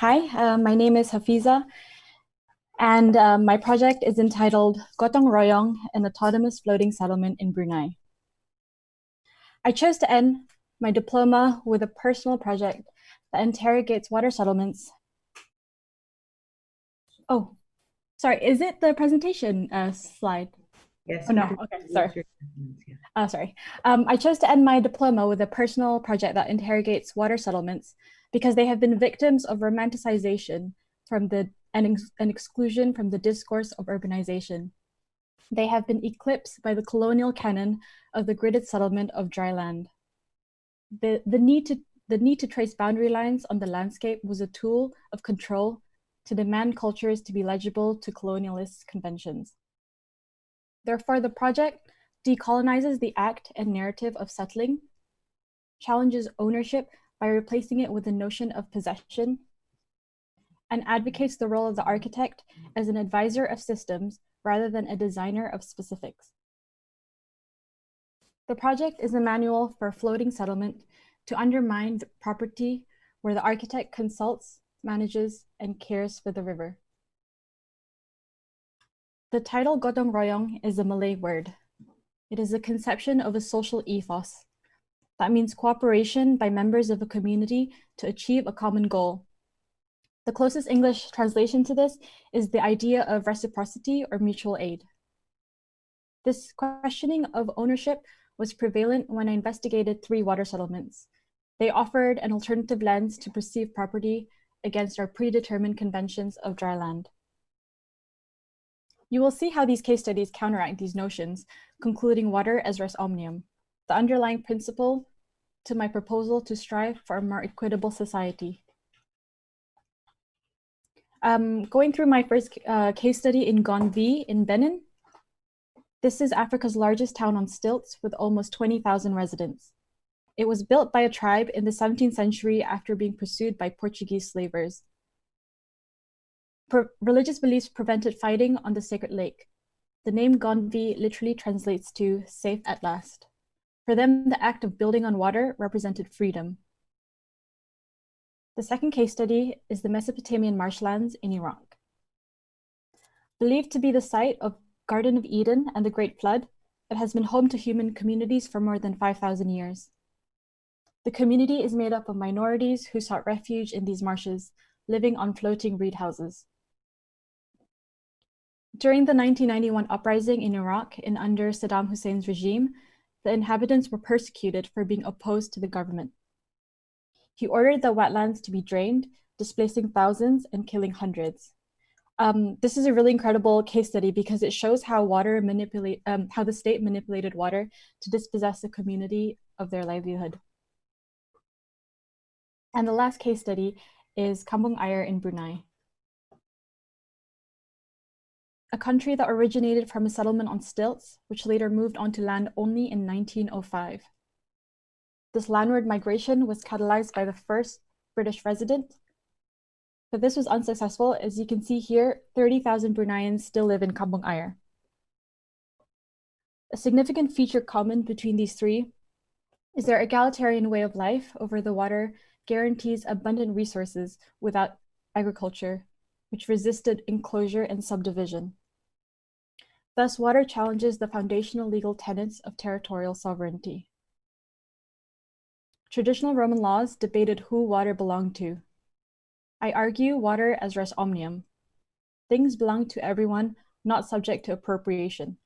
Hi, my name is Hafiza, and my project is entitled Gotong-Royong, an autonomous floating settlement in Brunei. I chose to end my diploma with a personal project that interrogates water settlements. Oh, sorry, is it the presentation slide? Yes, Oh we no, can okay, sorry. use your documents, yeah. Sorry. I chose to end my diploma with a personal project that interrogates water settlements because they have been victims of romanticization from and exclusion from the discourse of urbanization. They have been eclipsed by the colonial canon of the gridded settlement of dry land. The need to trace boundary lines on the landscape was a tool of control to demand cultures to be legible to colonialist conventions. Therefore, the project decolonizes the act and narrative of settling, challenges ownership by replacing it with the notion of possession, and advocates the role of the architect as an advisor of systems rather than a designer of specifics. The project is a manual for a floating settlement to undermine property where the architect consults, manages, and cares for the river. The title Gotong-Royong is a Malay word. It is a conception of a social ethos. That means cooperation by members of a community to achieve a common goal. The closest English translation to this is the idea of reciprocity or mutual aid. This questioning of ownership was prevalent when I investigated 3 water settlements. They offered an alternative lens to perceive property against our predetermined conventions of dry land. You will see how these case studies counteract these notions, concluding water as res omnium, the underlying principle to my proposal to strive for a more equitable society. Going through my first case study in Gonvi in Benin. This is Africa's largest town on stilts with almost 20,000 residents. It was built by a tribe in the 17th century after being pursued by Portuguese slavers. Religious beliefs prevented fighting on the sacred lake. The name Gonvi literally translates to safe at last. For them, the act of building on water represented freedom. The second case study is the Mesopotamian marshlands in Iraq. Believed to be the site of Garden of Eden and the Great Flood, it has been home to human communities for more than 5,000 years. The community is made up of minorities who sought refuge in these marshes, living on floating reed houses. During the 1991 uprising in Iraq and under Saddam Hussein's regime, the inhabitants were persecuted for being opposed to the government. He ordered the wetlands to be drained, displacing thousands and killing hundreds. This is a really incredible case study because it shows how how the state manipulated water to dispossess the community of their livelihood. And the last case study is Kampung Air in Brunei, a country that originated from a settlement on stilts, which later moved onto land only in 1905. This landward migration was catalyzed by the first British resident, but this was unsuccessful. As you can see here, 30,000 Bruneians still live in Kampung Air. A significant feature common between these three is their egalitarian way of life over the water guarantees abundant resources without agriculture, which resisted enclosure and subdivision. Thus, water challenges the foundational legal tenets of territorial sovereignty. Traditional Roman laws debated who water belonged to. I argue water as res omnium. Things belong to everyone, not subject to appropriation.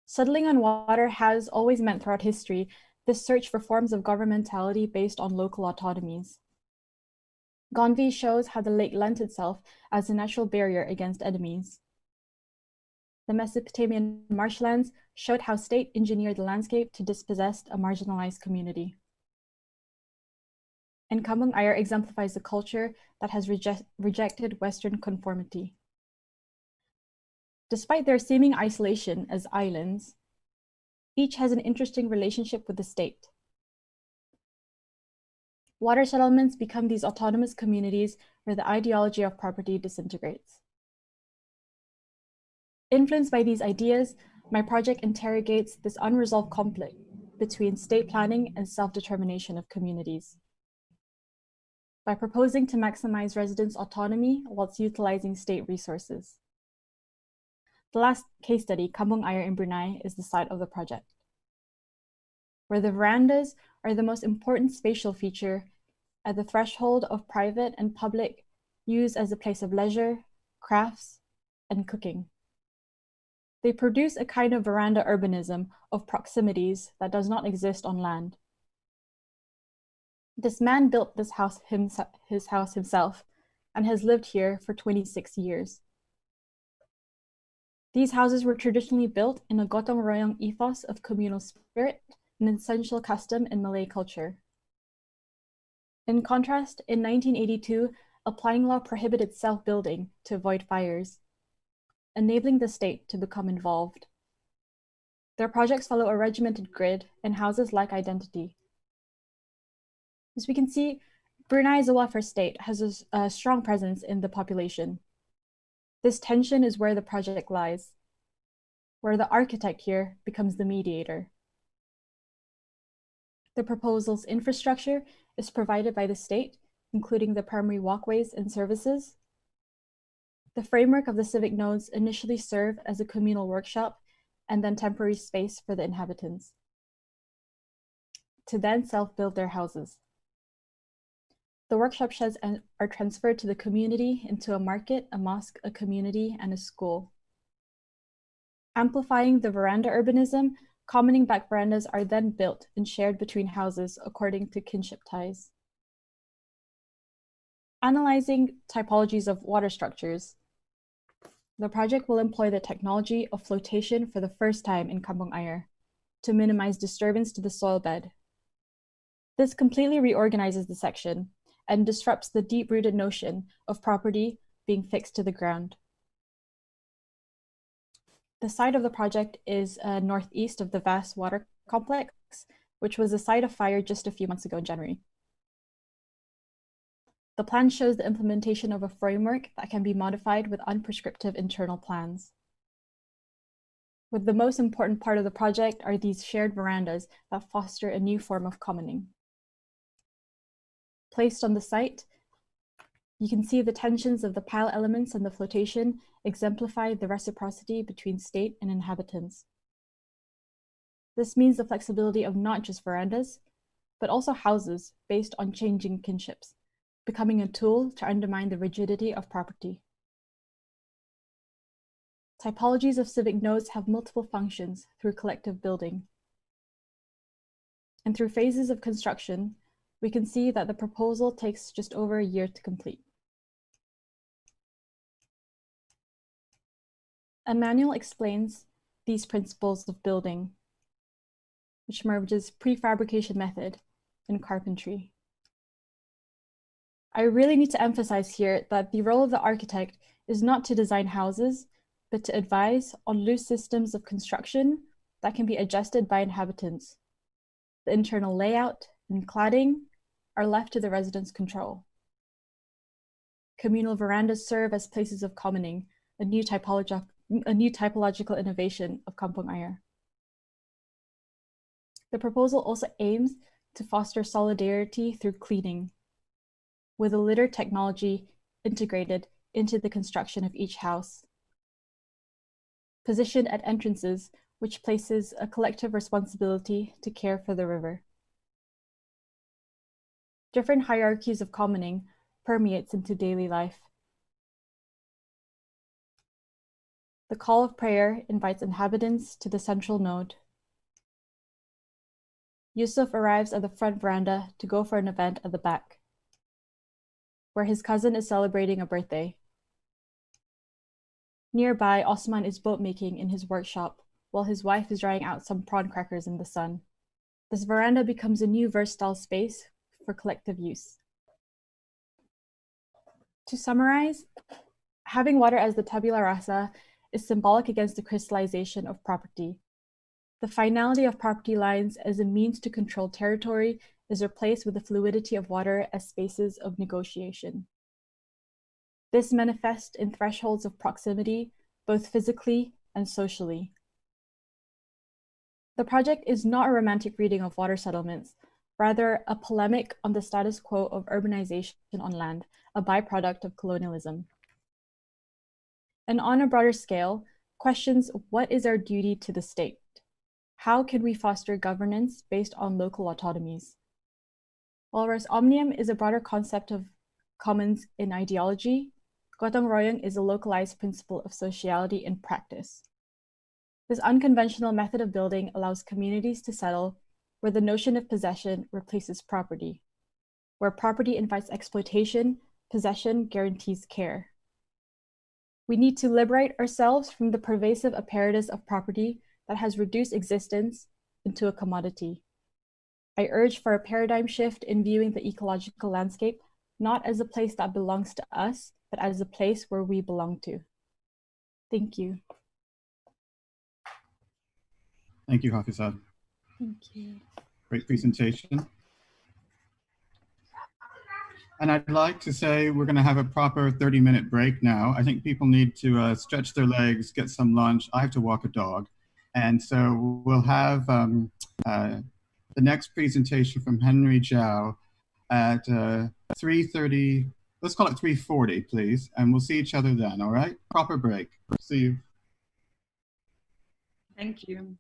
Settling on water has always meant throughout history this search for forms of governmentality based on local autonomies. Gonvi shows how the lake lent itself as a natural barrier against enemies. The Mesopotamian marshlands showed how state engineered the landscape to dispossess a marginalized community. And Kampung Air exemplifies a culture that has rejected Western conformity. Despite their seeming isolation as islands, each has an interesting relationship with the state. Water settlements become these autonomous communities where the ideology of property disintegrates. Influenced by these ideas, my project interrogates this unresolved conflict between state planning and self-determination of communities. by proposing to maximize residents' autonomy whilst utilizing state resources. The last case study, Kampung Air in Brunei, is the site of the project, where the verandas are the most important spatial feature at the threshold of private and public use as a place of leisure, crafts, and cooking. They produce a kind of veranda urbanism of proximities that does not exist on land. This man built his house himself and has lived here for 26 years. These houses were traditionally built in a Gotong-Royong ethos of communal spirit, an essential custom in Malay culture. In contrast, in 1982, a planning law prohibited self-building to avoid fires, enabling the state to become involved. Their projects follow a regimented grid and houses lack identity. As we can see, Brunei as a welfare state has a strong presence in the population. This tension is where the project lies, where the architect here becomes the mediator. The proposal's infrastructure is provided by the state, including the primary walkways and services. The framework of the civic nodes initially serve as a communal workshop and then temporary space for the inhabitants, to then self-build their houses. The workshop sheds are transferred to the community into a market, a mosque, a community, and a school. Amplifying the veranda urbanism, commoning back verandas are then built and shared between houses according to kinship ties. Analyzing typologies of water structures, the project will employ the technology of flotation for the first time in Kampung Air to minimize disturbance to the soil bed. This completely reorganizes the section and disrupts the deep-rooted notion of property being fixed to the ground. The site of the project is northeast of the vast water complex, which was the site of fire just a few months ago in January. The plan shows the implementation of a framework that can be modified with unprescriptive internal plans. With the most important part of the project are these shared verandas that foster a new form of commoning. Placed on the site, you can see the tensions of the pile elements and the flotation exemplify the reciprocity between state and inhabitants. This means the flexibility of not just verandas, but also houses based on changing kinships, becoming a tool to undermine the rigidity of property. Typologies of civic nodes have multiple functions through collective building. And through phases of construction, we can see that the proposal takes just over a year to complete. A manual explains these principles of building, which merges prefabrication method and carpentry. I really need to emphasize here that the role of the architect is not to design houses, but to advise on loose systems of construction that can be adjusted by inhabitants. The internal layout and cladding are left to the residents' control. Communal verandas serve as places of commoning, a new typological innovation of Kampung Air. The proposal also aims to foster solidarity through cleaning, with a litter technology integrated into the construction of each house. Positioned at entrances, which places a collective responsibility to care for the river. Different hierarchies of commoning permeates into daily life. The call of prayer invites inhabitants to the central node. Yusuf arrives at the front veranda to go for an event at the back, where his cousin is celebrating a birthday. Nearby, Osman is boat making in his workshop, while his wife is drying out some prawn crackers in the sun. This veranda becomes a new versatile space for collective use. To summarize, having water as the tabula rasa is symbolic against the crystallization of property. The finality of property lines as a means to control territory is replaced with the fluidity of water as spaces of negotiation. This manifests in thresholds of proximity, both physically and socially. The project is not a romantic reading of water settlements. rather a polemic on the status quo of urbanization on land, a byproduct of colonialism. And on a broader scale, questions what is our duty to the state? How can we foster governance based on local autonomies? While res omnium is a broader concept of commons in ideology, Gotong-Royong is a localized principle of sociality in practice. This unconventional method of building allows communities to settle where the notion of possession replaces property, where property invites exploitation, possession guarantees care. We need to liberate ourselves from the pervasive apparatus of property that has reduced existence into a commodity. I urge for a paradigm shift in viewing the ecological landscape, not as a place that belongs to us, but as a place where we belong to. Thank you. Thank you, Hafizad. Thank you. Great presentation. And I'd like to say we're going to have a proper 30-minute break now. I think people need to stretch their legs, get some lunch. I have to walk a dog. And so we'll have the next presentation from Henry Zhao at 3:30. Let's call it 3:40, please. And we'll see each other then, all right? Proper break. See you. Thank you.